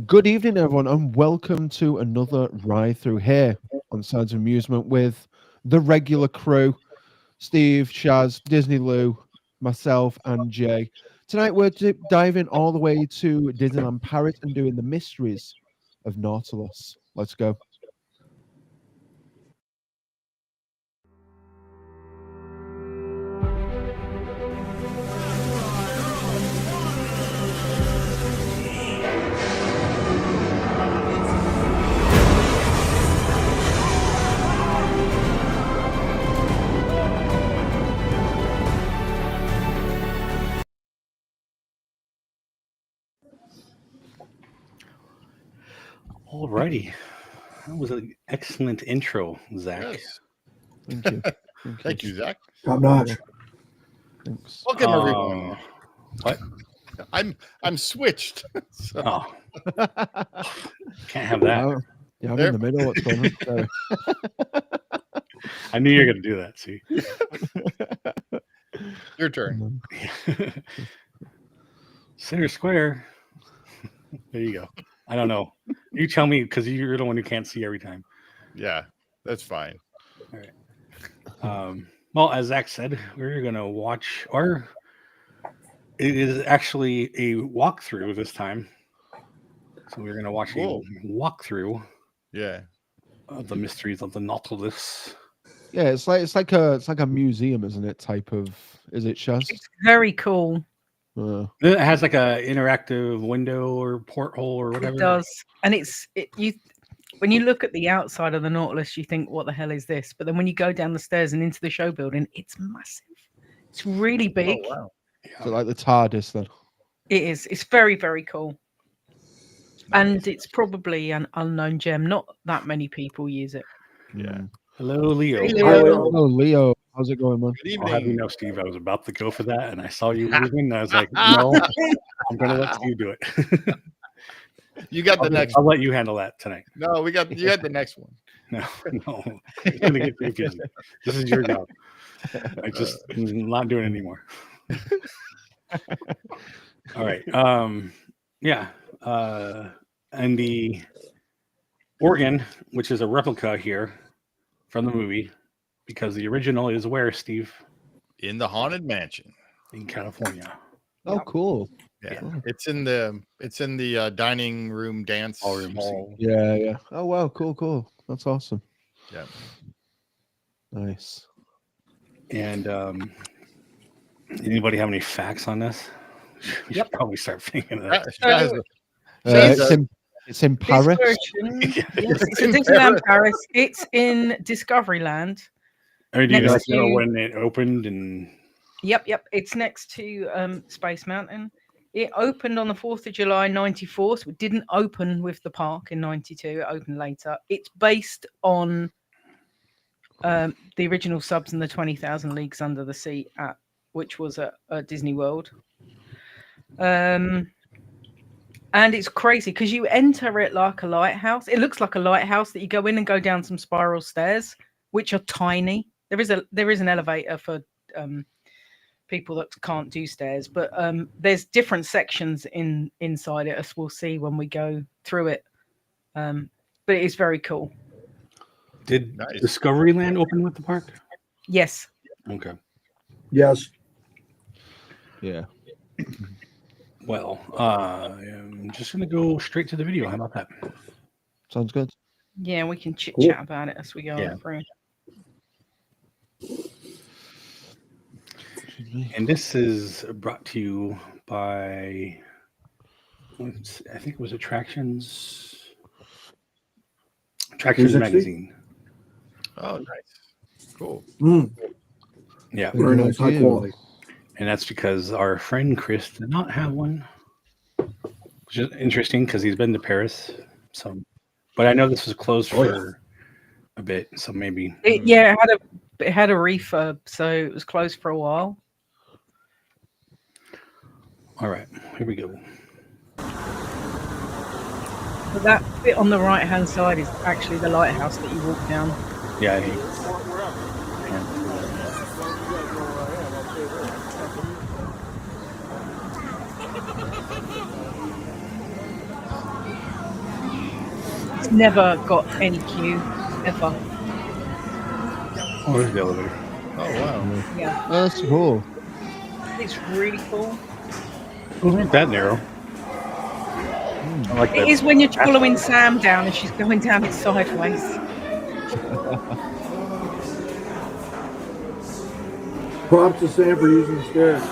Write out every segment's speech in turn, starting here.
Good evening, everyone, and welcome to another ride through here on Sounds of Amusement with the regular crew: Steve, Shazz, Disney Lou, myself, and Jay. Tonight, we're diving all the way to Disneyland Paris and doing the mysteries of Nautilus. Let's go. Alrighty, that was an excellent intro, Zach. Yes. Thank you. Thank you, Zach. Top notch. Thanks. Welcome, everyone. What? I'm switched. So, Oh, can't have that. Yeah, I'm in the middle. What's going on? Sorry. I knew you were gonna do that. See, your turn. center square. There you go. I don't know. You tell me because you're the one who can't see every time. Yeah, that's fine. All right. Well, as Zach said, we're gonna watch it is actually a walkthrough this time. So we're gonna watch Whoa. a walkthrough Yeah. of the mysteries of the Nautilus. Yeah, it's like a museum, isn't it? Type of, is it, Shaz? It's very cool. It has like a interactive window or porthole or whatever. It does, and when you look at the outside of the Nautilus, you think, "What the hell is this?" But then when you go down the stairs and into the show building, it's massive. It's really big. Oh, wow. Is it like the TARDIS then? It is. It's very, very cool, and it's probably an unknown gem. Not that many people use it. Yeah. Hello, Leo. Hey, Leo. Oh, Leo, how's it going, man? Good I'll have you evening. know, Steve, I was about to go for that, and I saw you moving, and I was like, no, I'm going to let Steve do it. You got the next I'll let you handle that tonight. No, you got the next one. No, it's going to get confusing. This is your job. I'm not doing it anymore. All right. Yeah. And the organ, which is a replica here from the movie, because the original is where, Steve? In the Haunted Mansion. In California. Oh, cool. Yeah. Oh. It's in the dining room dance Ballroom hall. Yeah. Oh, wow, cool. That's awesome. Yeah. Nice. And anybody have any facts on this? We should probably start thinking of that. It's in This Paris. version, yes, it's in Disneyland Paris. It's in Discoveryland. Or do you Next guys know to- when it opened? And Yep. It's next to Space Mountain. It opened on the 4th of July, 94. So it didn't open with the park in 92. It opened later. It's based on the original subs and the 20,000 Leagues Under the Sea, which was at Disney World. And it's crazy because you enter it like a lighthouse. It looks like a lighthouse that you go in and go down some spiral stairs, which are tiny. There is an elevator for people that can't do stairs, but there's different sections inside it, as we'll see when we go through it. But it is very cool. did Nice. Discoveryland open with the park? Yes. Okay. Yes. Yeah. Well, I'm just going to go straight to the video. How about that? Sounds good. Yeah, we can chit Cool. chat about it as we go Yeah. through. And this is brought to you by, I think it was Attractions 360? Magazine. Oh, nice. Cool. Yeah. Very nice, high quality. And that's because our friend Chris did not have one, which is interesting because he's been to Paris. So, but I know this was closed for a bit, so maybe. It had a refurb, so it was closed for a while. All right, here we go. But that bit on the right hand side is actually the lighthouse that you walk down. Yeah. It's never got any queue ever. Oh, there's the elevator. Oh wow. Yeah, That's cool. it's really cool. It wasn't that narrow. I like It that. is when you're following Sam down and she's going down it sideways. Props to Sam for using the stairs.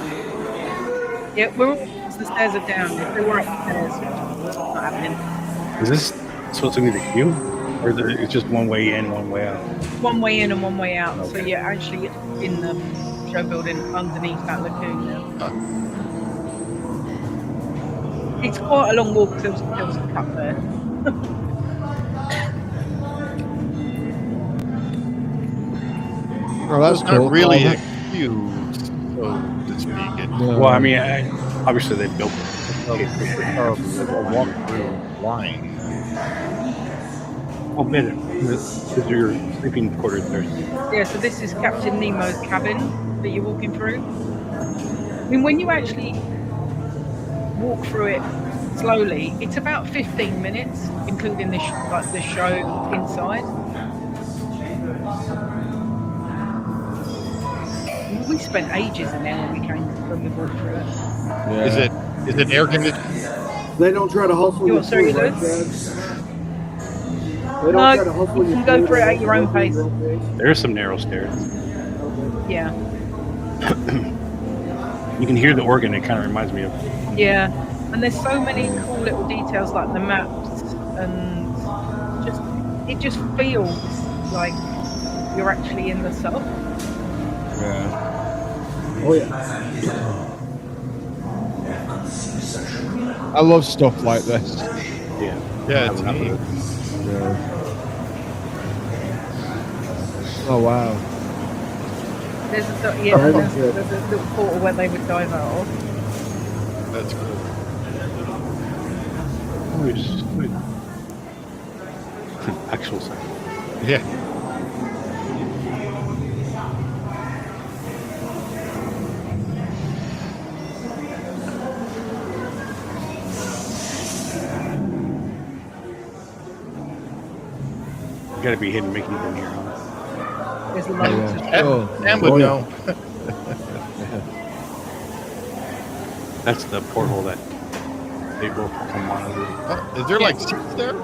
Yeah, the stairs are down. If they were upstairs, it's not happening. Is this supposed to be the queue? Or it's just one way in, one way out? One way in and one way out. So Okay. you're actually in the show building underneath that lagoon now. It's quite a long walk because there was a cut there. Oh, that's It's cool. not really Oh, a queue, so to speak. It's no. Well, I mean, obviously they built it. a walk-through line. Oh, man, this is your sleeping quarters there. Yeah, so this is Captain Nemo's cabin that you're walking through. I mean, when you actually walk through it slowly, it's about 15 minutes, including the show inside. We spent ages in there when we walked through it. Yeah. Is it air conditioned? They don't try to hustle You you want sorry, through, right, Lou? Chaz? They don't No, try to hustle you can go through it at your own pace. There's some narrow stairs. Yeah, You can hear the organ. It kind of reminds me of. yeah. And there's so many cool little details like the maps, and it just feels like you're actually in the sub. Yeah. Oh yeah. I love stuff like this. Yeah. Yeah, it's neat. Yeah. Oh wow. There's a Oh, there's a little portal where they would dive out of. That's cool. Oh, it's good. Actual sound. Yeah. You gotta be hidden Mickey's in here, huh? There's loads of Oh, Sam would Oh, yeah. know. That's the porthole that they both come on. Oh, is there like seats there?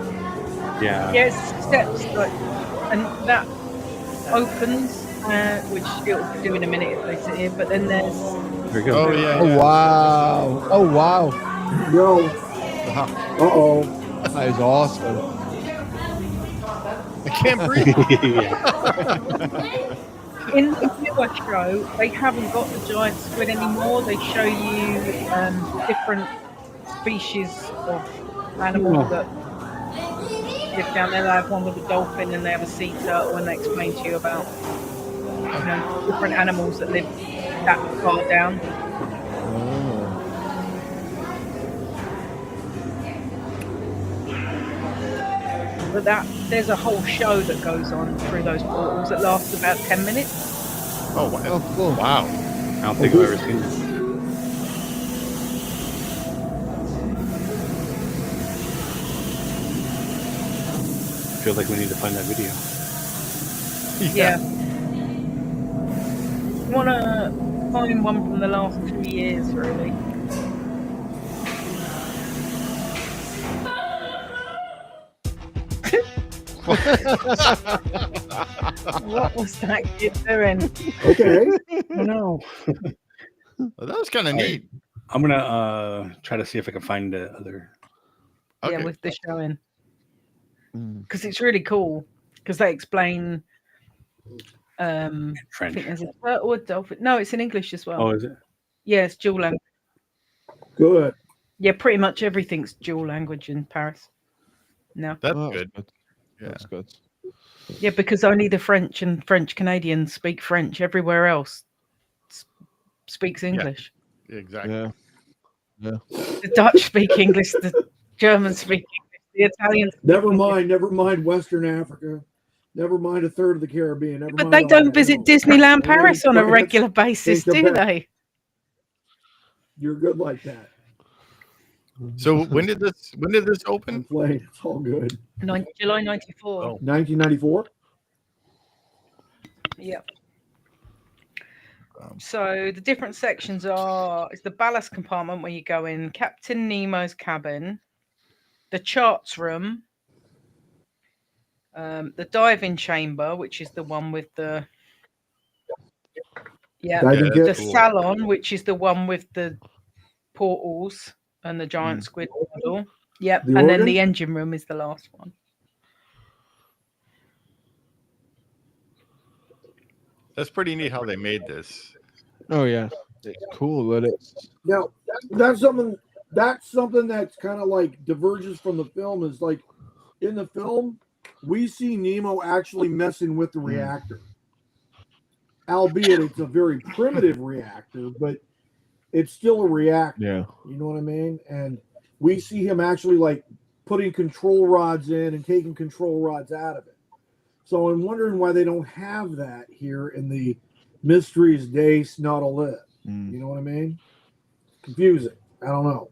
Yeah. yes steps and that opens, which it'll do in a minute if they sit here. But then there's There you go. Oh yeah. oh yeah. wow. Oh wow. Yo. Wow. Uh-oh. That is awesome. I can't breathe. Yeah. in the newer show. They haven't got the giant squid anymore. They show you different species of animals that live down there. They have one with a dolphin, and they have a sea turtle, and they explain to you about different animals that live that far down. But there's a whole show that goes on through those portals that lasts about 10 minutes. Oh wow. Oh, cool. Wow. I don't think I've ever seen this. I feel like we need to find that video. Yeah. You want to find one from the last 2 years, really. What was that kid doing? Okay. No. Well, that was kind of neat. I'm gonna try to see if I can find the other. Okay. Yeah, with the showing. Mm. Because it's really cool. Because they explain. I French. think there's a turtle or dolphin. No, it's in English as well. Oh, is it? Yeah, it's dual language. Good. Yeah, pretty much everything's dual language in Paris. No. That's Oh, good. Yeah. That's good. Yeah, because only the French and French Canadians speak French. Everywhere else speaks English. Exactly. Yeah. Yeah. The Dutch speak English. The Germans speak English. The Italians. Never mind Western Africa. Never mind a third of the Caribbean. Never But mind they all don't that. visit No. Disneyland They Paris on a France, regular basis, think do about- they? You're good like that. So when did this I'm open? playing. It's all good. July 94. Oh. 1994. Yep. So the different sections are: it's the ballast compartment where you go in, Captain Nemo's cabin, the charts room, the diving chamber, which is the one with the Diving that's kit. the cool. salon, which is the one with the portals and the giant squid model. Yep, The and then organ? the engine room is the last one. That's pretty neat how they made this. Oh yeah, it's cool that it's. Now, that's something that's kind of like diverges from the film. Is like in the film, we see Nemo actually messing with the reactor, albeit it's a very primitive reactor, but it's still a reactor. Yeah. You know what I mean? And we see him actually like putting control rods in and taking control rods out of it. So I'm wondering why they don't have that here in the Mysteries Days Not a Lit. You know what I mean? Confusing. I don't know.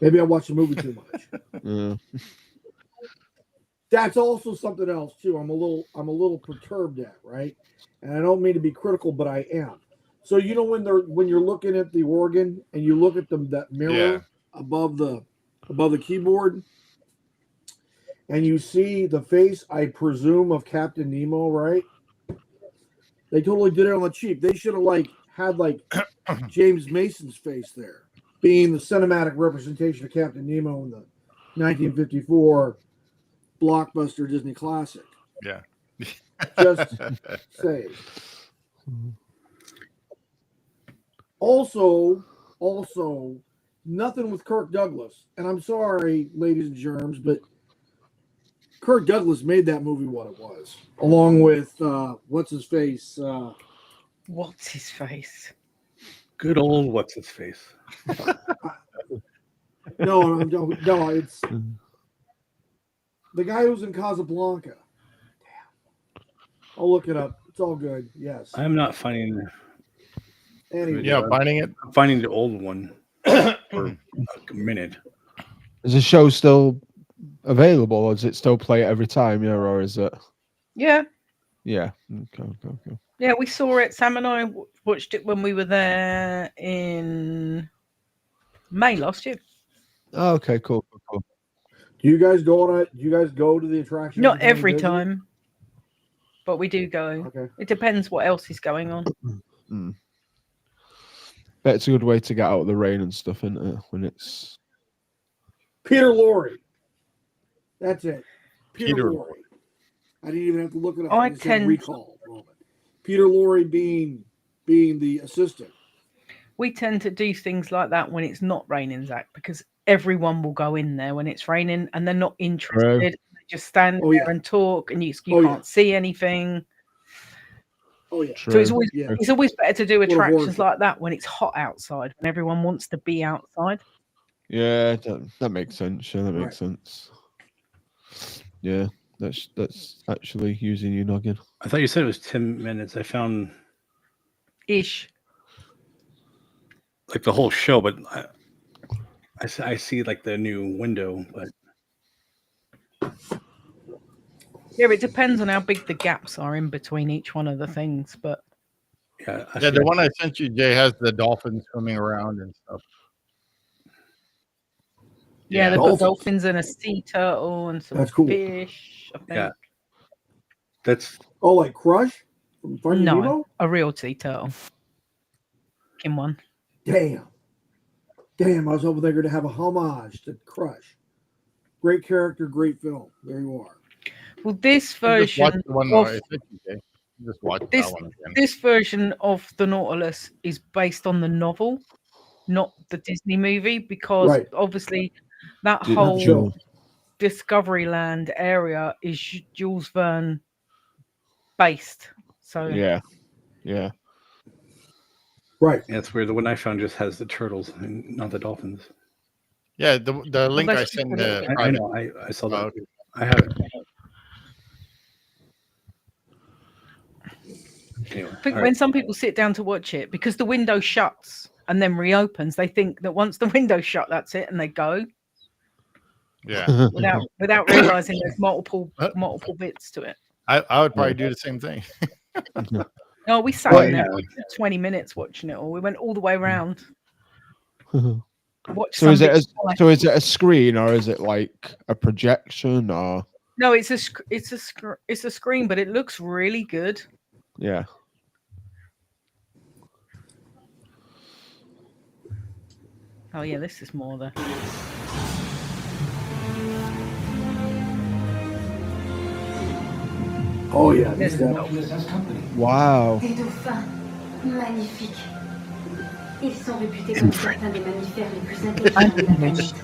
Maybe I watched the movie too much. Yeah. That's also something else too. I'm a little perturbed at, right? And I don't mean to be critical, but I am. So you know when you're looking at the organ and you look at that mirror above the keyboard, and you see the face, I presume, of Captain Nemo, right? They totally did it on the cheap. They should have had James Mason's face there, being the cinematic representation of Captain Nemo in the 1954 blockbuster Disney classic. Yeah. Just say. Also, nothing with Kirk Douglas. And I'm sorry, ladies and germs, but Kirk Douglas made that movie what it was, along with what's his face. What's his face? Good old what's his face. No, it's the guy who's in Casablanca. Damn, I'll look it up. It's all good. Yes. I'm not finding. Anyway, Yeah, finding it. I'm finding the old one for a minute. Is the show still available, or does it still play it every time? Yeah, or is it? Yeah. Yeah. Okay. Yeah, we saw it. Sam and I watched it when we were there in May last year. Oh, okay, cool. do you guys go to the attraction? Not every time, but we do go. Okay. It depends what else is going on. Bet it's a good way to get out of the rain and stuff, isn't it? When it's Peter Lorre. That's it. Peter Lorre. I didn't even have to look it up. I just tend- had recall moment. Peter Lorre being the assistant. We tend to do things like that when it's not raining, Zach, because everyone will go in there when it's raining and they're not interested. True. They just stand Oh, there yeah. and talk, and you Oh, yeah. can't see anything. Oh yeah. true. So it's always Yeah. it's always better to do What a attractions horror. like that when it's hot outside, when everyone wants to be outside. Yeah, that makes sense. Yeah, that makes sense. Yeah, that's actually using your noggin. I thought you said it was 10 minutes. I found Ish. like the whole show, but I see like the new window, but Yeah, it depends on how big the gaps are in between each one of the things, but yeah, I Yeah, see the one I sent you, Jay, has the dolphins swimming around and stuff. yeah, Yeah. they've got Dolphins. dolphins and a sea turtle and some That's cool. fish, I think. Yeah. That's Oh, like Crush from Finding No, Nemo? a real sea turtle. In one. Damn, I was hoping they were going to have a homage to Crush. Great character, great film. There you are. Well, this Just watch version the one of I sent you, Jay. Just watch This- that one again. this version of the Nautilus is based on the novel, not the Disney movie, because Right. obviously that Did- whole Sure. Discoveryland area is Jules Verne based. So Yeah. Right. it's weird. The one I found just has the turtles and not the dolphins. Yeah, the link I that's sent just a little the bit. I know. I saw that. Okay. I have it. Anyway, I think all when right. some people sit down to watch it, because the window shuts and then reopens, they think that once the window's shut, that's it, and they go Yeah. without realizing there's multiple bits to it. I would probably do the same thing. No, we sat Well, in there for 20 minutes watching it all. We went all the way around. Watched So is some it bits twice. is it a screen or is it like a projection or No, it's a screen, but it looks really good. yeah? Oh yeah, this is more the. Oh yeah, There's that- Nautilus has company. Wow. Des dauphins magnifiques. Ils sont réputés comme certains des mammifères les plus intelligents de la planète.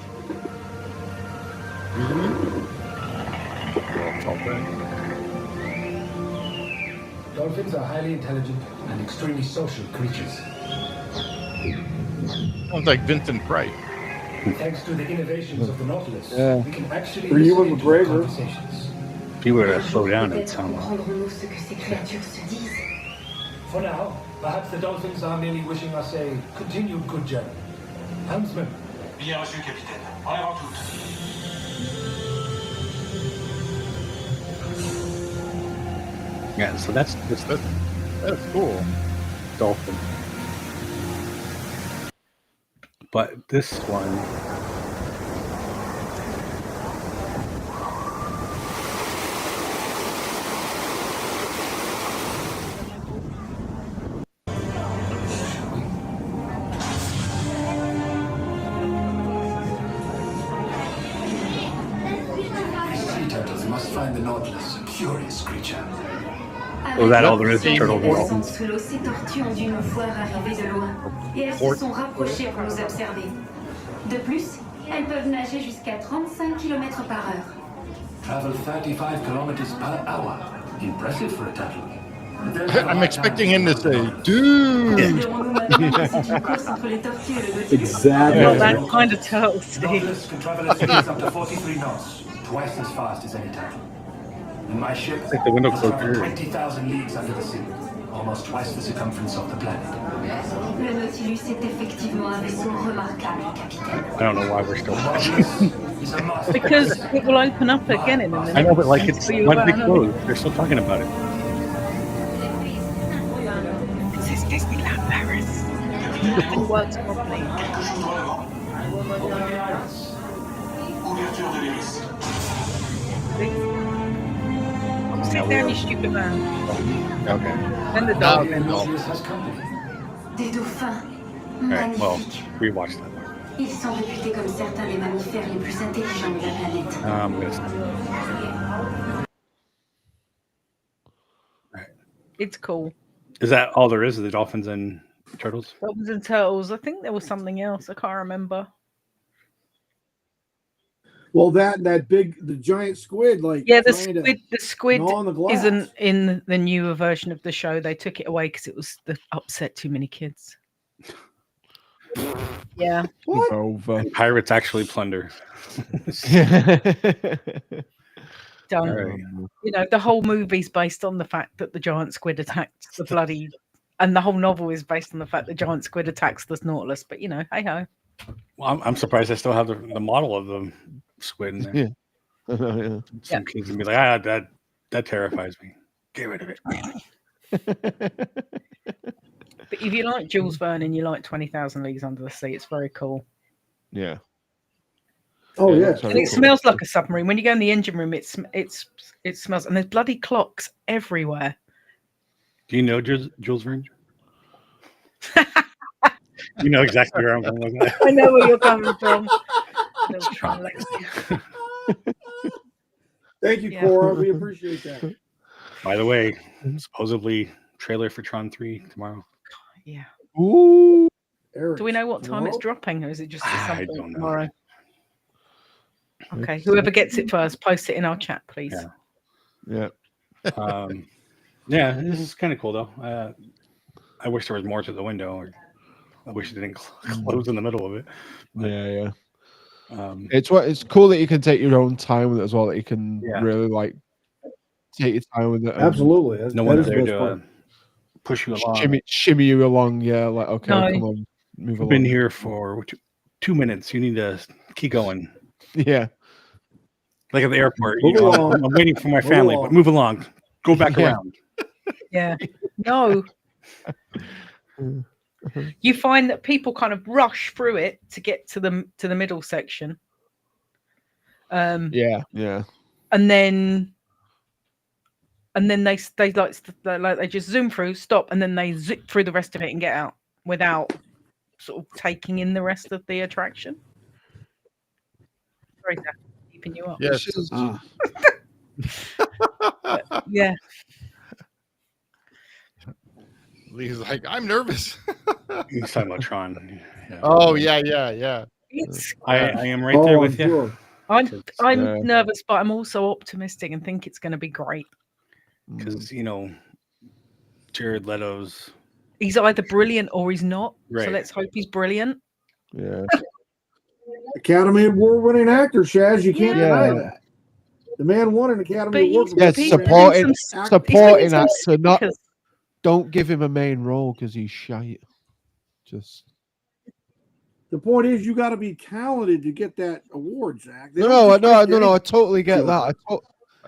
Dolphins are highly intelligent and extremely social creatures. Sounds like Vincent Price. Thanks to the innovations of the Nautilus, Yeah. we can actually For you and listen to McGregor. conversations. If you were to slow down, it'd Peut-être sound like. comprendrons-nous ce que ces créatures se disent. For now, perhaps the dolphins are merely wishing us a continued good journey. Helmsman, Bien reçu, capitaine. En avant toute. Yeah, so that's That's cool. dolphin. But this one, sea turtles must find the Nautilus a curious creature. oh, that all there is to Avec turtles and la dolphins. présence sous l'eau, ces tortues ont dû nous voir arriver de loin. Et elles se sont rapprochées pour nous observer. De plus, elles peuvent nager jusqu'à 35 km par heure. Travel 35 kilometers per hour. Impressive for a turtle. There's I'm expecting him to say, dude. Devons-nous maintenant que c'est une course entre les tortues et le Nautilus? Exactly. Not that kind of turtle, Steve. Nautilus can travel at speeds up to 43 knots, twice as fast as any turtle. And my ship Like the window has closed traveled here. 20,000 leagues under the sea, almost twice the circumference of the planet. Le Nautilus est effectivement un vaisseau remarquable, capitaine. I don't know why we're still. Nautilus is a master. Because it will open up again in a minute. I know, but like it's So you one big won't- close. They're still talking about it. This is Disneyland Paris. Nothing works properly. Ouverture de l'hélice. Sit down, you stupid man. Okay. And the dolphin. Nautilus has company. Des dauphins All right. Well, magnifiques. we watched that. Ils sont réputés comme certains des mammifères les plus intelligents de la planète. I'm gonna stop. It's cool. Is that all there is? The dolphins and turtles? Dolphins and turtles. I think there was something else. I can't remember. Well, the giant squid, like Yeah, the trying to squid gnaw on the glass. isn't in the newer version of the show. They took it away because it was upset too many kids. Yeah. What? Over. Pirates actually plunder. Don't. All right. You know, the whole movie's based on the fact that the giant squid attacked the bloody, and the whole novel is based on the fact the giant squid attacks the Nautilus. But you know, hey ho. Well, I'm surprised I still have the model of the squid in there. Yeah. Yeah. Some kids would be like, that terrifies me. Get rid of it. But if you like Jules Verne and you like 20,000 Leagues Under the Sea, it's very cool. Yeah. Oh Yeah, yeah. that's And it smells like a submarine. When you go in the engine room, it smells, and there's bloody clocks everywhere. Do you know Jules Verne? You know exactly where I'm going with that. I know where you're coming from. Little trial. Thank you, Yeah. Cora. We appreciate that. By the way, supposedly trailer for Tron 3 tomorrow. Yeah. Ooh. Eric, Do we know what time it's no? dropping, or is it just at I some point don't know. tomorrow? Okay, whoever gets it first, post it in our chat, please. Yeah. Yeah. Yeah, this is kind of cool though. I wish there was more to the window, or I wish it didn't close in the middle of it. Yeah. It's It's cool that you can take your own time with it as well. That you can Yeah. really like take your time with it. and Absolutely. That's- no that one's is the there best to part. push you along. shimmy you along. Yeah. Like okay, No. come on. move We've along. been here for 2 minutes. You need to keep going. Yeah. Like at the airport. Move along. I'm waiting for my Move family, along. but move along. Go back Yeah. around. Yeah. No. You find that people kind of rush through it to get to the middle section. Yeah. And then they just zoom through, stop, and then they zip through the rest of it and get out without sort of taking in the rest of the attraction. Sorry, Zach, keeping you up. Yes. Yeah. He's like, I'm nervous. He's talking about Tron. Yeah. Oh yeah. It's I am right there with you. Sure. I'm nervous, but I'm also optimistic and think it's going to be great. Because Jared Leto's He's either brilliant or he's not. Right. So let's hope he's brilliant. Yeah. Academy Award winning actor, Shazz. You can't Yeah. deny that. The man won an Academy Award. Yes, he's supporting winning some actor, not stickers. don't give him a main role because he's shite. Just The point is, you got to be talented to get that award, Zach. They no, don't I just pick totally get Sure. that.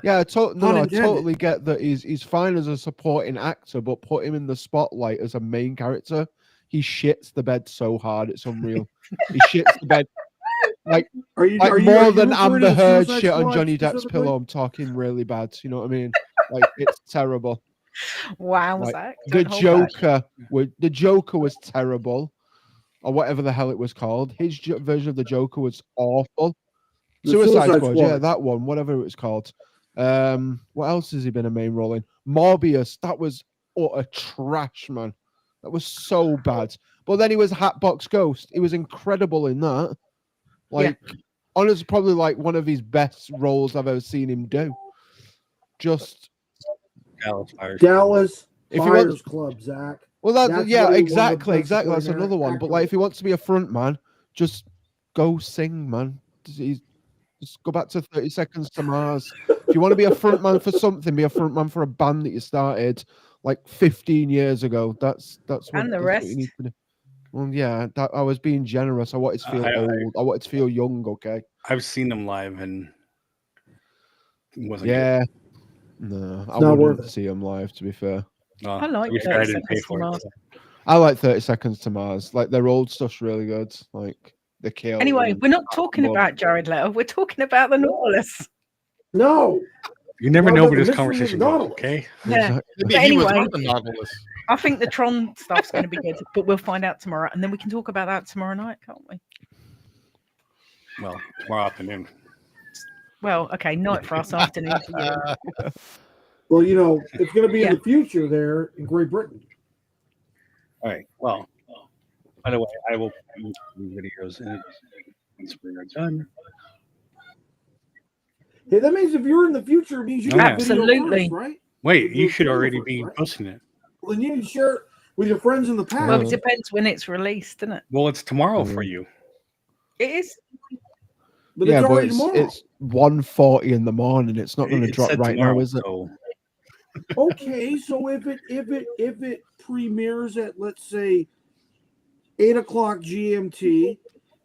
I Unintended. totally get that he's fine as a supporting actor, but put him in the spotlight as a main character, he shits the bed so hard it's unreal. He shits the bed Are you more than referring Amber to Heard Suicide shit on Squad Johnny Depp's specifically? pillow. I'm talking really bad. You know what I mean? Like it's terrible. Wow, Like, Zach. the don't hold back. Joker was terrible, or whatever the hell it was called. His version of the Joker was awful. The Suicide Squad, yeah, Squad. that one, whatever it was called. What else has he been a main role in? Morbius, that was utter trash, man. That was so bad. But then he was Hatbox Ghost. He was incredible in that. Like, honestly, probably like one of his best roles I've ever seen him do. Just Dallas If he Fires wants- Club, Zach. well, That's yeah, what he won the exactly. best That's supporting another one. But actor. like, if he wants to be a front man, just go sing, man. Just go back to 30 Seconds to Mars. If you want to be a front man for something, be a front man for a band that you started like 15 years ago. That's what, And the that's rest. what you need to do. Well, yeah, I was being generous. I wanted to feel old. I wanted to feel young. Okay. I've seen them live and it wasn't Yeah. No, I not worth wouldn't it. see him live. To be fair, good. I like to be 30 fair, I didn't pay Seconds to for it. Mars. I like 30 Seconds to Mars. Like their old stuff's really good. Like the Kill. Anyway, and we're not talking Bob. about Jared Leto. We're talking about the Nautilus. No, You never Well, know the where this mystery conversation of goes, Nautilus. okay? Yeah. Exactly. Maybe But he was anyway- on the Nautilus. I think the Tron stuff's going to be good, but we'll find out tomorrow, and then we can talk about that tomorrow night, can't we? Well, tomorrow afternoon. Well, okay, night for us, afternoon for you. well, you know, it's going to be Yeah. in the future there in Great Britain. All right. Well, by the way, I will post these videos once we are done. Hey, that means if you're in the future, it means you Yeah. got video Absolutely. first, right? Wait, you You're should already first, be right? posting it. Well, then you need to share it with your friends in the past. Well, it depends when it's released, doesn't it? Well, it's tomorrow for you. It is. but Yeah, it's but already tomorrow. it's 1:40 in the morning. It's not going to It drop said right tomorrow, now, is it? so- Okay, so if it premieres at, let's say, 8:00 GMT,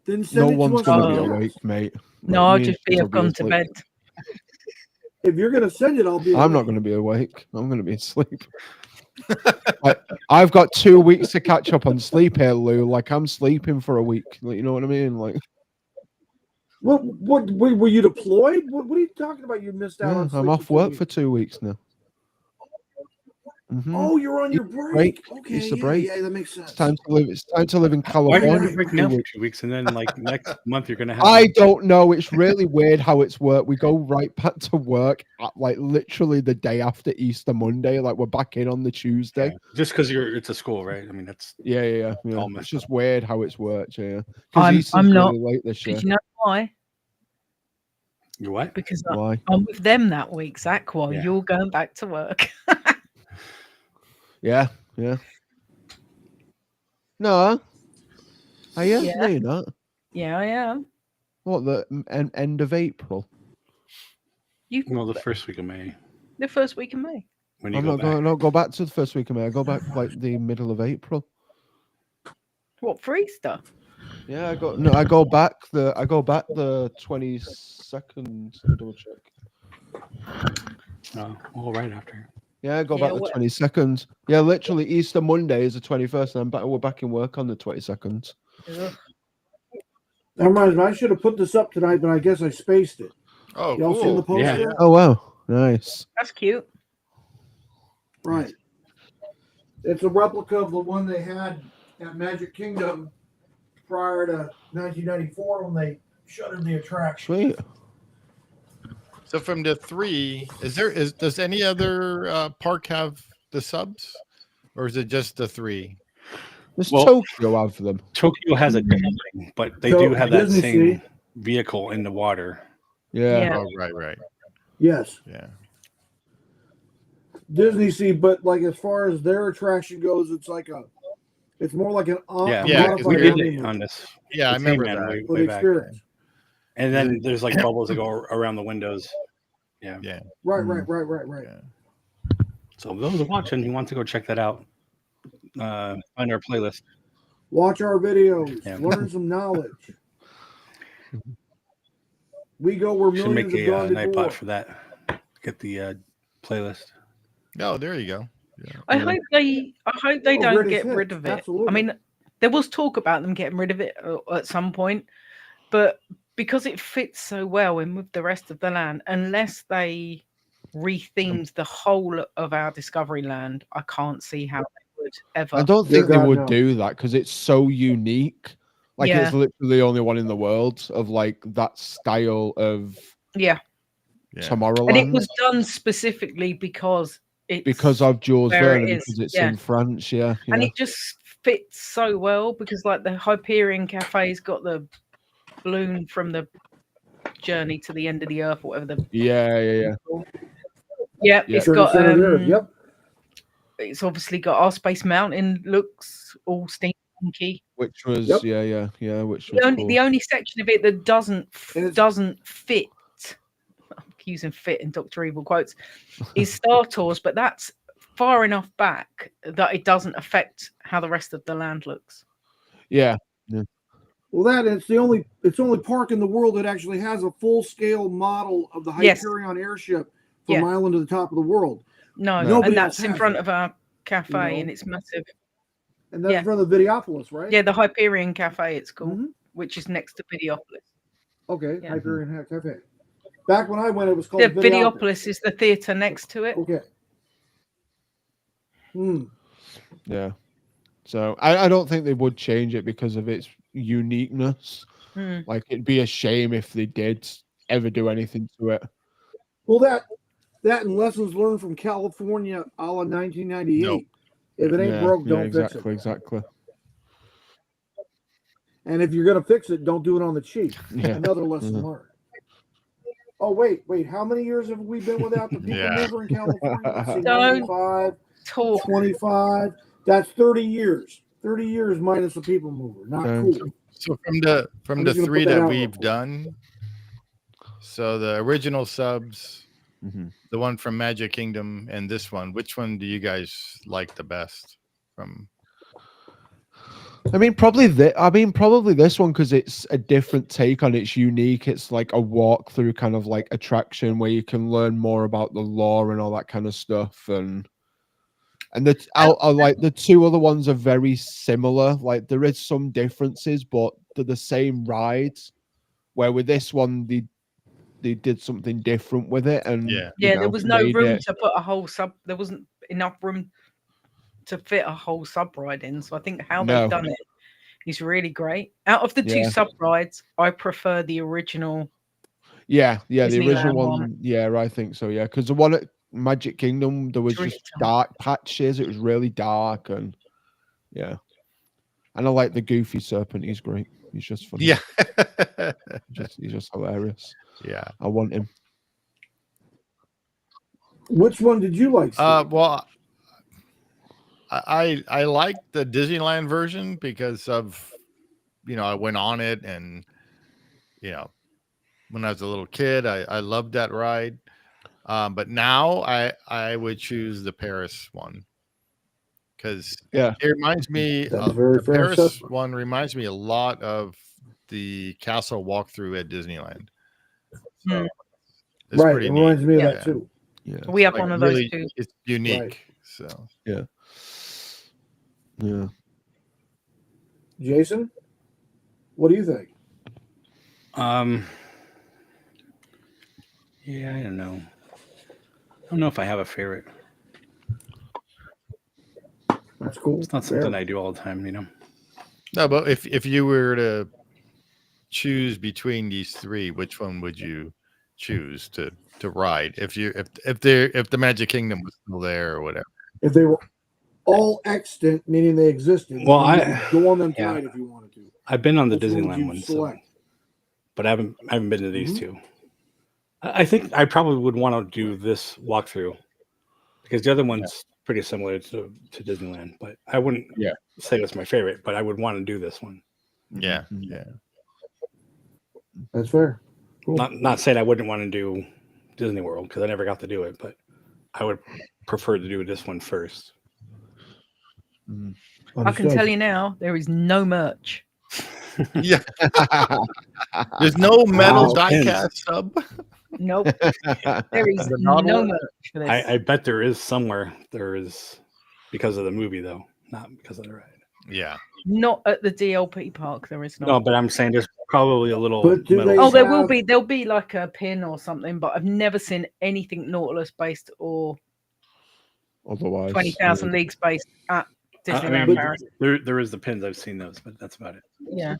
then send No it to one's us. going to on be the- awake, mate. No, Like, I'll me just and be Shiz have will gone to asleep. bed. If you're gonna send it, I'll be. I'm not awake. going to be awake. I'm going to be asleep. I've got 2 weeks to catch up on sleep here, Lou. Like I'm sleeping for a week. Like, you know what I mean? Like, What were you deployed? What are you talking about? You missed out yeah, on. sleep I'm off 2 work weeks. for 2 weeks now. Mhm. Oh, you're on your break. Okay, It's a yeah, break. yeah, that makes sense. It's time to live. It's time to live in Why California. do you Right, have a break for 2 now for weeks. 2 weeks and then like next month you're gonna have I don't know. It's really weird how it's worked. We go right back to work at like literally the day after Easter Monday. Like we're back in on the Tuesday. Yeah. Just because it's a school, right? I mean that's Yeah. all It's messed just up. weird how it's worked. Yeah. I'm not, really late this year. Because you know why? You what? Because Why? I'm with them that week, Zach, while Yeah. you're going back to work. Yeah. No. Are you? Yeah. No, you're not. Yeah, I am. What, the end of April? Well, the first week of May The first week of May. when you I'm go not back. going. No, go back to the first week of May. I go back like the middle of April. What, for Easter? Yeah, I go back the 22nd. Double check. Well, right after. Yeah, I go Yeah, back the what- 22nd. Yeah, literally Easter Monday is the 21st, and we're back in work on the 22nd. Ugh. That reminds me, I should have put this up tonight, but I guess I spaced it. Oh, Y'all seen the cool. poster? Yeah. Oh wow, nice. That's cute. Right. It's a replica of the one they had at Magic Kingdom prior to 1994 when they shuttered the attraction. Sweet. So from the 3, does any other park have the subs, or is it just the 3? Does Well- Tokyo have them? Tokyo has a different thing, but they So, do have that Disney same Sea. vehicle in the water. Yeah. Yeah. Oh, right. Yes, Yeah. Disney Sea, but like as far as their attraction goes, it's more like an Yeah, Yeah, modified we did Omni it on movie this. Yeah, I the remember Tin Man that. for way the back. experience. And then there's like bubbles that go around the windows. Yeah. Yeah. Right. Yeah. So those are watching, you want to go check that out. Find our playlist. Watch our videos, Yeah. learn some knowledge. We go where Should millions make have gone a Nightbot before. for that. Get the playlist. Oh, there you go. I hope they Oh, don't greatest get hits, rid of it. absolutely. I mean, there was talk about them getting rid of it at some point, but because it fits so well in with the rest of the land, unless they rethemed the whole of our Discovery Land, I can't see how they would ever. I don't Dear think they God, would no. do that because it's so unique. Like Yeah. it's literally the only one in the world of like that style of Yeah, Yeah. Tomorrowland. and it was done specifically because it's because of Jules where Verne it and is, because it's yeah. in France. Yeah. and it just fits so well because like the Hyperion Cafe's got the balloon from the journey to the end of the earth, or whatever the Yeah. yeah, Yeah. it's got Center of the Earth, yep. it's obviously got our Space Mountain looks all steampunky. Which was Yep. yeah. Which was cool. The only section of it that doesn't And it's- fit, I'm using fit in Dr. Evil quotes, is Star Tours, but that's far enough back that it doesn't affect how the rest of the land looks. Yeah. Well, it's the only park in the world that actually has a full scale model of the Yes. Hyperion airship from Yeah. Island to the top of the world, No, Nobody and else that's in has front it, of our cafe, you know? and it's massive. and that's Yeah. from the Videopolis, right? Yeah, the Hyperion Cafe, it's called, Mhm. which is next to Videopolis. Okay, Yeah. Hyperion Cafe. Back when I went, it was called The Videopolis. Videopolis is the theatre next to it. Okay. Yeah. So I don't think they would change it because of its uniqueness. Hmm. Like it'd be a shame if they did ever do anything to it. Well, that and lessons learned from California, a la 1998. Nope. If it ain't Yeah, broke, yeah, don't fix it. exactly. And if you're gonna fix it, don't do it on the cheap. Yeah. Another lesson Mhm. learned. Oh wait! How many years have we been without the people Yeah. mover in California? Let's see, Don't 95, Talk. 25. That's 30 years. 30 years minus the people mover. Not Okay. cool. So from I'm the just gonna 3 put that that out we've real quick. done, so the original subs, Mhm. the one from Magic Kingdom, and this one, which one do you guys like the best? From I mean, probably this one because it's a different take on it. It's unique. It's like a walkthrough kind of like attraction where you can learn more about the lore and all that kind of stuff. And I like the two other ones are very similar. Like there is some differences, but they're the same rides. Where with this one, they did something different with it, and Yeah. you Yeah, know, there was no made room it- to put a whole sub. There wasn't enough room to fit a whole sub ride in. So I think how No. they've done it is really great. Out of the two Yeah. sub rides, I prefer the original. Yeah, the Disneyland original one. one. Yeah, I think so. Yeah, because the one at Magic Kingdom, there was It's really just dark patches. It was really dark, and yeah, and I like the goofy serpent. He's great. He's just funny. yeah, he's just hilarious. yeah. I want him. Which one did you like? Steve? Well, I like the Disneyland version because of, I went on it, and when I was a little kid, I loved that ride. But now I would choose the Paris one. because Yeah. it reminds me. That's very The fair Paris assessment. one reminds me a lot of the castle walkthrough at Disneyland. So Hmm. it's Right. pretty It neat. reminds me of Yeah. that too. Yeah. We have Like, one of really, those too. it's unique. Right. So Yeah. Jason, what do you think? Yeah, I don't know. I don't know if I have a favorite. That's cool. It's not something I do all the time, you know. no, but if you were to choose between these three, which one would you choose to ride? If the Magic Kingdom was still there or whatever. If they were all extant, meaning they existed, Well, then you could go on them yeah. tonight if you wanted to. I've been on the Which one would Disneyland you one, so, select? but I haven't been to these Mhm. two. I think I probably would want to do this walkthrough because the other one's pretty similar to Disneyland, but I wouldn't say it's my favorite, but I would want to do this one. Yeah, Mhm. yeah. That's fair. Cool. Not saying I wouldn't want to do Disney World because I never got to do it, but I would prefer to do this one first. I can tell you now, there is no merch. Yeah. There's no metal Wow. die-cast sub. Nope. There is The no novel? merch for this. I bet there is somewhere. There is because of the movie, though, not because of the ride. Yeah. Not at the DLP park. There is not. No, but I'm saying there's probably a little. But do metal they Oh, there sub. will have- be. There'll be like a pin or something, but I've never seen anything Nautilus based or Otherwise, 20,000 Leagues based at I Disneyland mean, Paris. there is the pins. I've seen those, but that's about it. Yeah.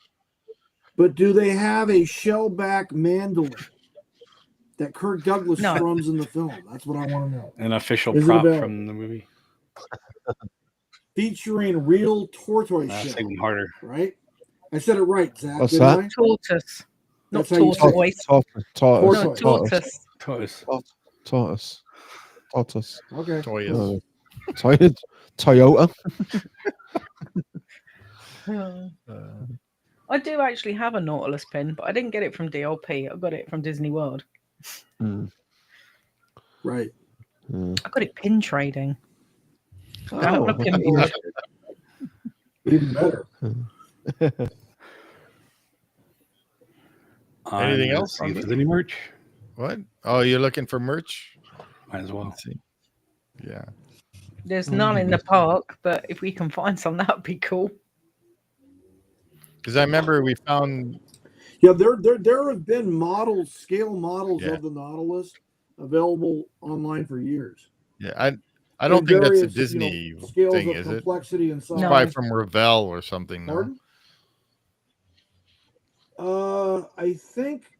But do they have a shellback mandolin that Kirk Douglas No. strums in the film? That's what I want to know. An official Is it prop available? from the movie. Featuring real tortoise That's shell, even harder. right? I said it right, Zach. What's didn't that? I? Tortoise. Not That's how you say it. tortoise. Tortoise. No, Tortoise. tortoise. Tortoise. Tortoise. Okay. Toys. Toyota. I do actually have a Nautilus pin, but I didn't get it from DLP. I got it from Disney World. Right. I got it pin trading. Oh, I have a pin board. Even better. Anything Let's else See on if this? there's any merch. What? Oh, you're looking for merch? Might as well. Let's see. Yeah. There's none in the park, but if we can find some, that would be cool. Because I remember we found. Yeah, there have been models, scale models Yeah. of the Nautilus available online for years. Yeah, I don't In think that's a various, Disney scales thing, of is it? complexity and size. No. Probably from Revell or something. No? Pardon? I think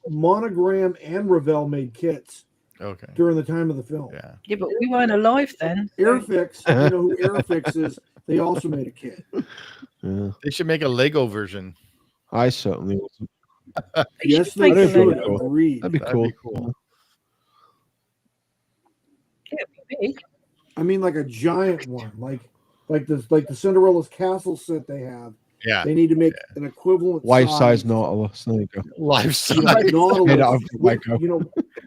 Monogram and Revell made kits Okay. during the time of the film. Yeah. Yeah, but we weren't alive then. Airfix, you know who Airfix is? They also made a kit. Yeah, They should make a Lego version. I certainly wasn't. Yes, should they make a should. Lego. Agreed. That'd be That'd cool. be cool. Yeah, it'd be big. I mean, like a giant one, like the Cinderella's castle set they have. Yeah. They need to make an equivalent Life size size Nautilus. There you go. Life size. you know, Nautilus Made out of with, Lego. you know,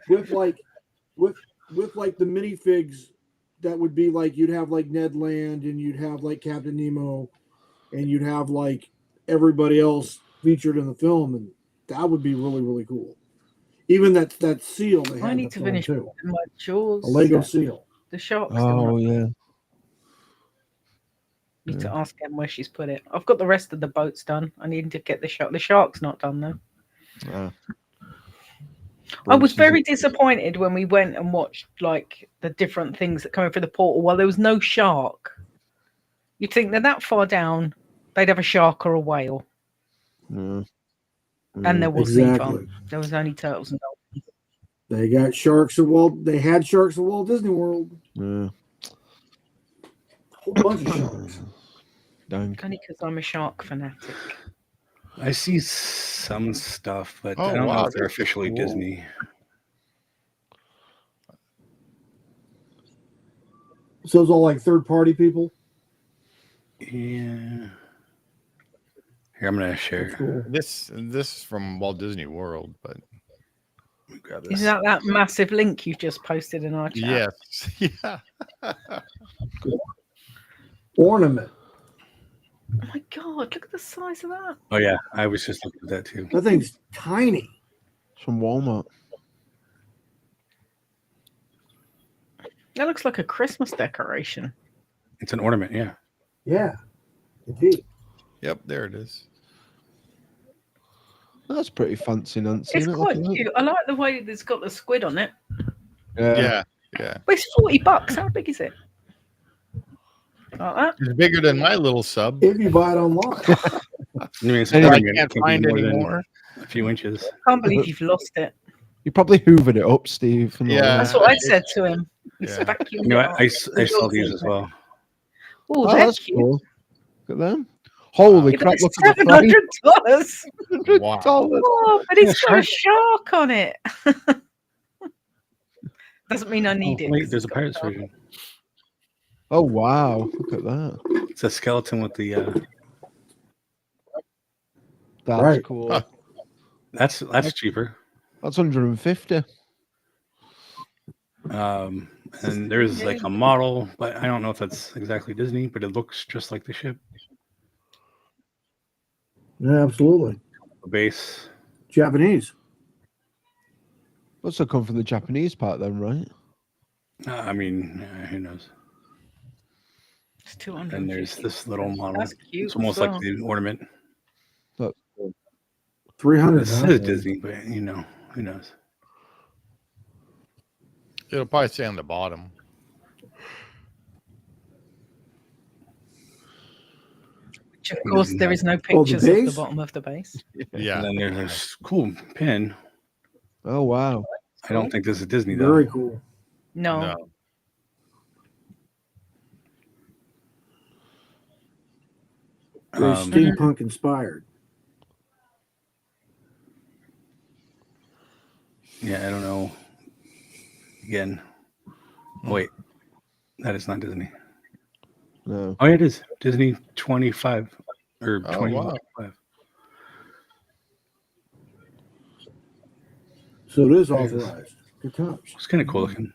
with like the minifigs that would be like you'd have like Ned Land and you'd have like Captain Nemo and you'd have like everybody else featured in the film, and that would be really, really cool. Even that seal they had I in need the to film finish too. my Jaws. A Lego seal. The shark's Oh still yeah. need to ask Em where she's put it. I've got the rest of the boats done. I need to get the shark. The shark's not done though. I was very disappointed when we went and watched like the different things that come in through the portal while there was no shark. You'd think they're that far down, they'd have a shark or a whale. Yeah. And there was sea Exactly. farm. There was only turtles and dolphins. They got sharks at Walt. They had sharks at Walt Disney World. Yeah. Whole bunch of sharks. Dang. Only because I'm a shark fanatic. I see some stuff, but Oh, I don't know wow, if they're that's officially cool. Disney. So it's all like third party people. Yeah. Here, I'm gonna share. That's cool. This is from Walt Disney World, but Let me grab Is this. that massive link you've just posted in our chat? yes, yeah. ornament. Oh my god! Look at the size of that. Oh yeah, I was just looking at that too. That thing's tiny. It's from Walmart. That looks like a Christmas decoration. It's an ornament, yeah. Yeah, indeed. Yep, there it is. That's pretty fancy, Nancy. It's isn't it? quite Look at that. cute. I like the way it's got the squid on it. Yeah. But it's $40. How big is it? Like that. It's bigger than my little sub. If you buy it online. I mean, it's And an I ornament. It can't can be find more than anymore. a few inches. Can't believe you've lost it. You probably hoovered it up, Steve. and all Yeah. that. That's what I said to him. He's Yeah. vacuumed You know, it I up. saw these as well. Oh, Oh, they're that's cute. cool. Look at them. Holy Yeah, crap! but Look it's at the price. $700. Wow. $100. Oh, but it's Yeah, got a shark on it. Doesn't mean I need Oh, it. wait, 'cause there's a it's got pirate's shark. version. Oh wow! Look at that. It's a skeleton with the. That's Right. cool. Huh. That's cheaper. That's 150. And there's like a model, but I don't know if that's exactly Disney, but it looks just like the ship. Yeah, absolutely. The base. Japanese. Must have come from the Japanese part then, right? I mean, who knows? It's 200. And there's this little model. That's cute. It's almost as well. like the ornament. That's It 300. says Disney, but who knows? It'll probably say on the bottom. Which, of course, there is no Oh, the pictures of the base? bottom of the base. Yeah. And then there's this cool pin. Oh wow! I don't think this is Disney though. Very cool. No. No. Very Um, steampunk inspired. Yeah, I don't know. Again, wait, that is not Disney. No. Oh, yeah, it is Disney 25 or Oh, 25. wow. So it is authorized. Good times. It's kind of cool looking.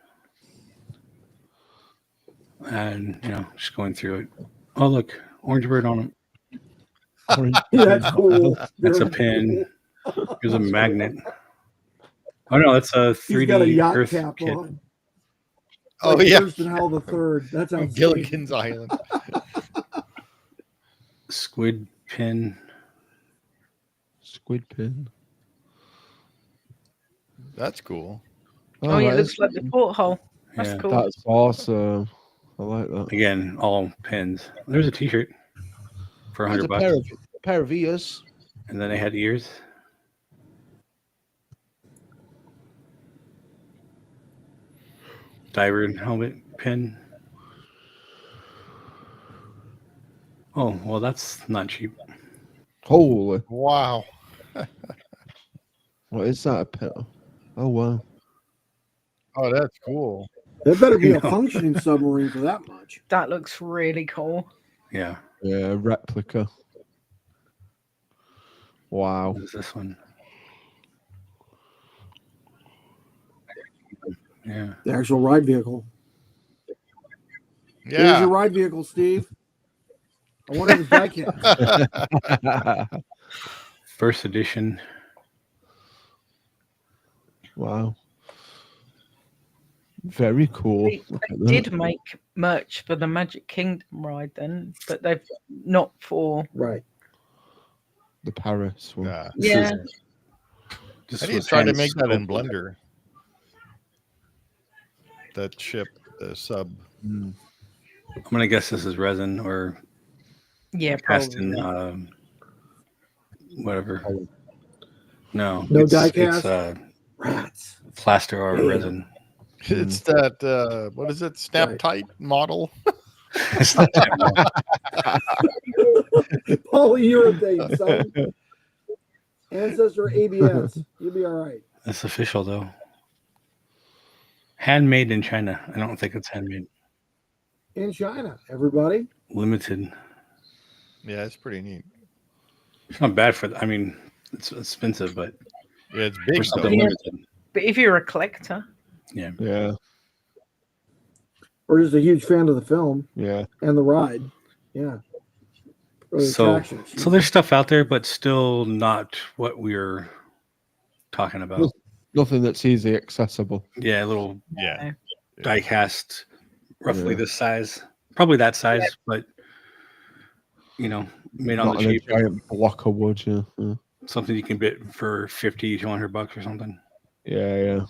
And just going through it. Oh, look, orange bird on it. That's cool. That's a Very pin. cool. Here's a magnet. Oh no, that's a He's got a 3D yacht Earth cap kit. on. Oh, Like yeah. Thurston Howell the Third. That's how Gilligan's Island. Squid pin. Squid pin. That's cool. Oh, yeah, it that looks is- like the porthole. That's Yeah. cool. That's awesome. I like that. Again, all pins. There's a T-shirt for There's $100, a pair of ears. and then they had ears. Diver helmet pin. Oh well, that's not cheap. Holy! Wow. What is that? A pin? Oh wow! Oh, that's cool. There better be a No. functioning submarine for that much. That looks really cool. Yeah. Yeah, replica. Wow. What is this one? Yeah. The actual ride vehicle. There's Yeah. your ride vehicle, Steve. I wonder if it's diecast. First edition. Wow. Very cool. They Look at did that. make merch for the Magic Kingdom ride then, but they've not for. Right. The Paris one. Yeah. This Yeah. This I need to was try to hand make that in sculpted. Blender. That ship, the sub. Mm. I'm gonna guess this is resin or Yeah, cast probably. in whatever. No, No it's, die it's cast? Rats. plaster or resin. It's that what is it? Snap Right. tight model. It's not that Polyurethane, son. Ancestor ABS. You'll be all right. That's official though. Handmade in China. I don't think it's handmade. In China, everybody. Limited. Yeah, it's pretty neat. It's not bad for. I mean, it's expensive, but Yeah, it's for big. Though. something Yeah. limited. But if you're a collector, Yeah. Yeah. Or just a huge fan of the film Yeah. and the ride. Yeah. Or the So attractions. there's stuff out there, but still not what we're talking about. Nothing that's easy accessible. Yeah, a little Yeah. die cast, roughly Yeah. this size, probably that size, but made on Not the in a cheap. giant block of wood. Yeah. Something you can bid for $50 to $100 or something. Yeah.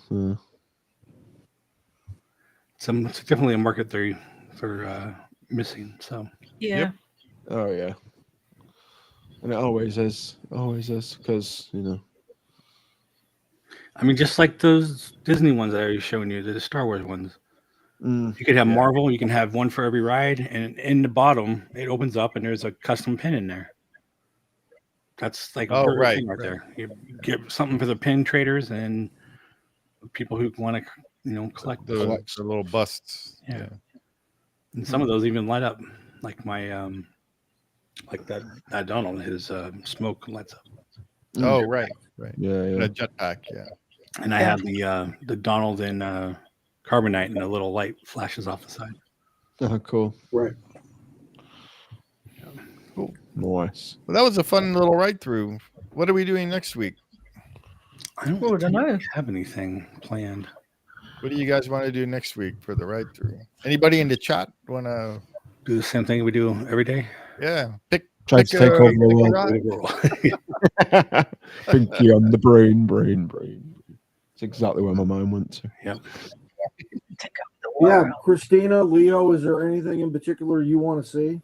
It's definitely a market they're missing. So Yeah. Yep. Oh yeah. And it always is, because I mean, just like those Disney ones that I was showing you, the Star Wars ones. Mm, You could have Yeah. Marvel. You can have one for every ride, and in the bottom it opens up and there's a custom pin in there. That's like a Oh, perfect right, thing right right. there. You get something for the pin traders and people who want to, collect those. The little busts. Yeah. And some of those even light up, like my like that Donald, his smoke lights up. Oh, right. yeah. And a jetpack. Yeah. And I have the Donald in carbonite, and a little light flashes off the side. Oh, cool. Right. Cool. Nice. Well, that was a fun little ride through. What are we doing next week? I don't, Oh, I don't know. have anything planned. What do you guys want to do next week for the ride through? Anybody in the chat want to? Do the same thing we do every day. Yeah. Pick Try to take over the ride. world. Pinky on the brain. It's exactly where my mind went to. Yep. Take up the Yeah, world. Christina, Leo, is there anything in particular you want to see?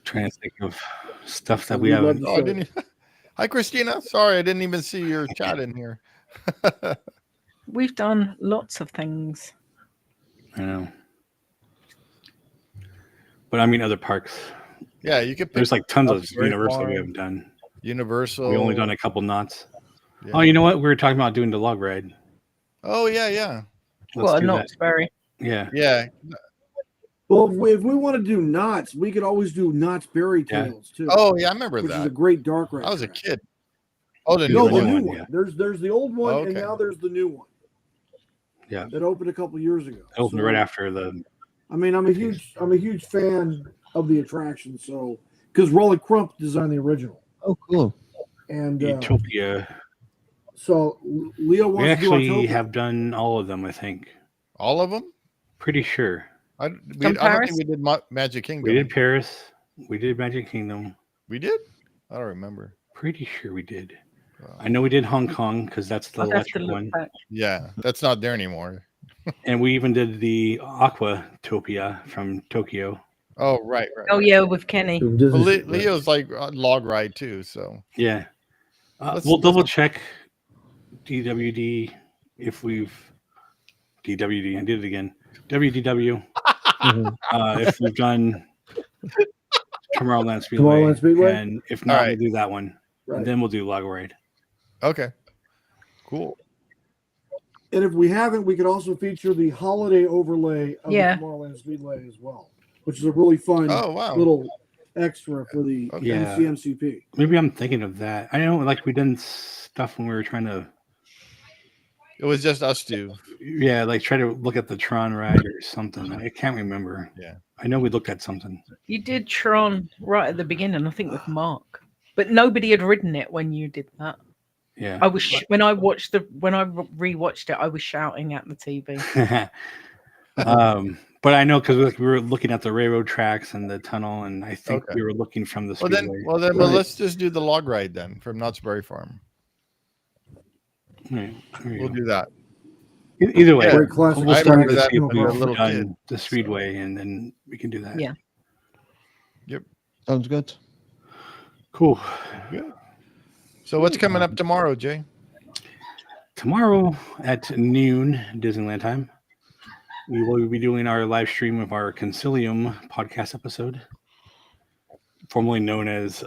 Trying to think of stuff that we We'd love haven't. to Oh, I didn't. Hi, Christina. Sorry, I didn't even see your chat in here. We've done lots of things. I know. But I mean, other parks. Yeah, you could pick There's like tons of Knott's Berry Universal we Farm, haven't done. Universal. We only done a couple knots. Yeah. Oh, you know what? We were talking about doing the log ride. Oh, yeah. Let's do Knott's Berry. that. Yeah. Yeah. Well, if we want to do Knott's, we could always do Knott's Berry Yeah. Tales too. Oh, yeah, I remember which is a that. great dark ride. I was a track. kid. Oh, the No, new the one. new one. yeah. There's the old one, and Okay. now there's the new one. Yeah. That opened a couple years ago. It opened So, right after the. I mean, I'm a huge fan of the attraction. So, because Rolly Crump designed the original, Oh, cool. and Utopia. so Leo We wants to do actually Autopia. have done all of them, I think. All of them? Pretty sure. I don't Paris? think we did Magic Kingdom. We did Paris. We did Magic Kingdom. We did? I don't remember. Pretty sure we did. Wow. I know we did Hong Kong because that's the I'd have to electric look one. back. Yeah, that's not there anymore. And we even did the Aquatopia from Tokyo. Oh, right. Oh yeah, with Kenny. Disney- Well, Leo's like on log ride too, so Yeah. Let's- We'll double check DWD if we've DWD. I did it again. WDW. If we've done Tomorrowland Speedway. Tomorrowland Speedway? And if not, All right. we'll do that one. Right. And then we'll do Log Ride. okay. Cool. And if we haven't, we could also feature the holiday overlay of Yeah. the Tomorrowland Speedway as well, which is a really fun Oh, wow. little extra for the Okay. Yeah. NCMCP. Maybe I'm thinking of that. I know, like we did stuff when we were trying to, It was just us two. like try to look at the Tron ride or something. I can't remember. Yeah. I know we looked at something. You did Tron right at the beginning, I think, with Mark, but nobody had ridden it when you did that. Yeah. I was when I rewatched it, I was shouting at the TV. But I know because we were looking at the railroad tracks and the tunnel, and I think Okay. we were looking from the Well speedway. then, Right. let's just do the log ride then from Knott's Berry Farm. Right, there you We'll go. do that. Either way, Yeah. Great classic. we'll I start remember to that see if when we were a we've little done kid. the speedway, and then we can do that. Yeah. Sounds good. Cool. So what's coming up tomorrow, Jay? Tomorrow at noon Disneyland time, we will be doing our live stream of our Concilium podcast episode, formerly known as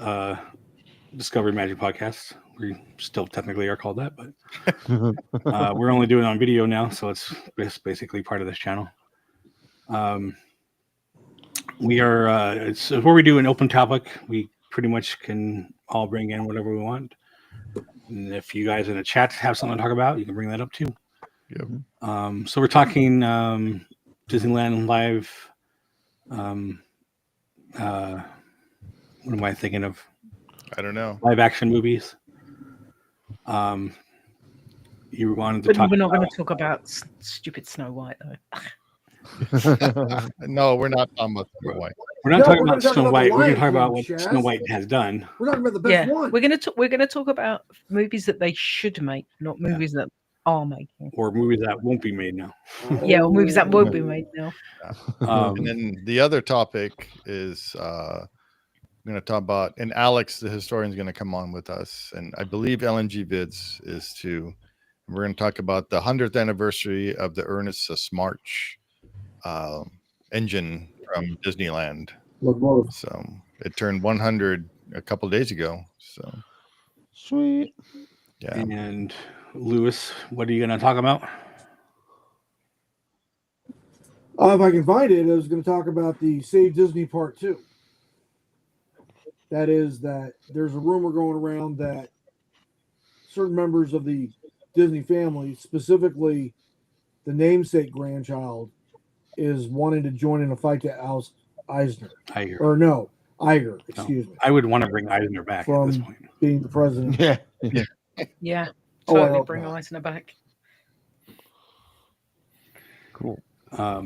Discovery Magic Podcast. We still technically are called that, but we're only doing it on video now, so it's basically part of this channel. We are it's where we do an open topic. We pretty much can all bring in whatever we want. And if you guys in the chat have something to talk about, you can bring that up too. Yep. So we're talking Disneyland live. What am I thinking of? I don't know. Live action movies. You wanted to But talk. we're not going to talk about stupid Snow White, though. No, we're not talking about Snow White. We're not No, talking we're about gonna talk Snow about White. the We're going to Lion talk about King, what Shazz. Snow White has done. We're talking about the best Yeah, one. we're going to talk about movies that they should make, not movies that are making. Or movies that won't be made now. Yeah, or movies that won't be made now. And then the other topic is I'm going to talk about, and Alex, the historian, is going to come on with us. And I believe LNG Vids is too. We're going to talk about the 100th anniversary of the Ernest March engine from Disneyland. So it turned 100 a couple days ago. So Sweet. yeah. And Lewis, what are you going to talk about? If I can find it, I was going to talk about the Save Disney Part 2. That is that there's a rumor going around that certain members of the Disney family, specifically the namesake grandchild, is wanting to join in a fight to oust Eisner. Iger. Or no, Iger, excuse me, I would want to bring Eisner back at this from point. being the president. Yeah. Yeah, Oh, I totally hope bring not. Eisner back. Cool. Yeah.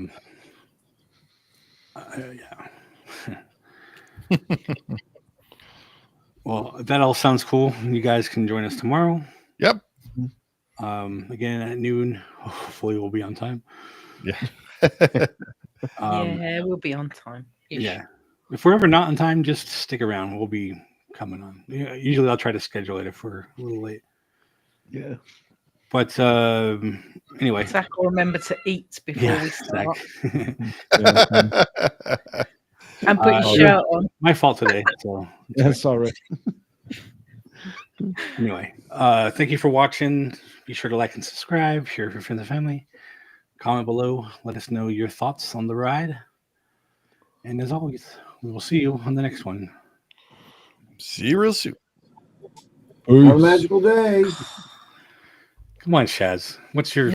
Well, that all sounds cool. You guys can join us tomorrow. Yep. Again at noon. Hopefully, we'll be on time. Yeah. Yeah, we'll be on time. Yeah. If we're ever not on time, just stick around. We'll be coming on. Yeah, usually, I'll try to schedule it if we're a little late. Yeah. But anyway. Zach will remember to eat before we start. And put your shirt on. My fault today. So Yeah, sorry. anyway, thank you for watching. Be sure to like and subscribe. Share with your friends and family. Comment below. Let us know your thoughts on the ride. And as always, we will see you on the next one. See you real soon. Have a magical day. Come on, Shazz. What's your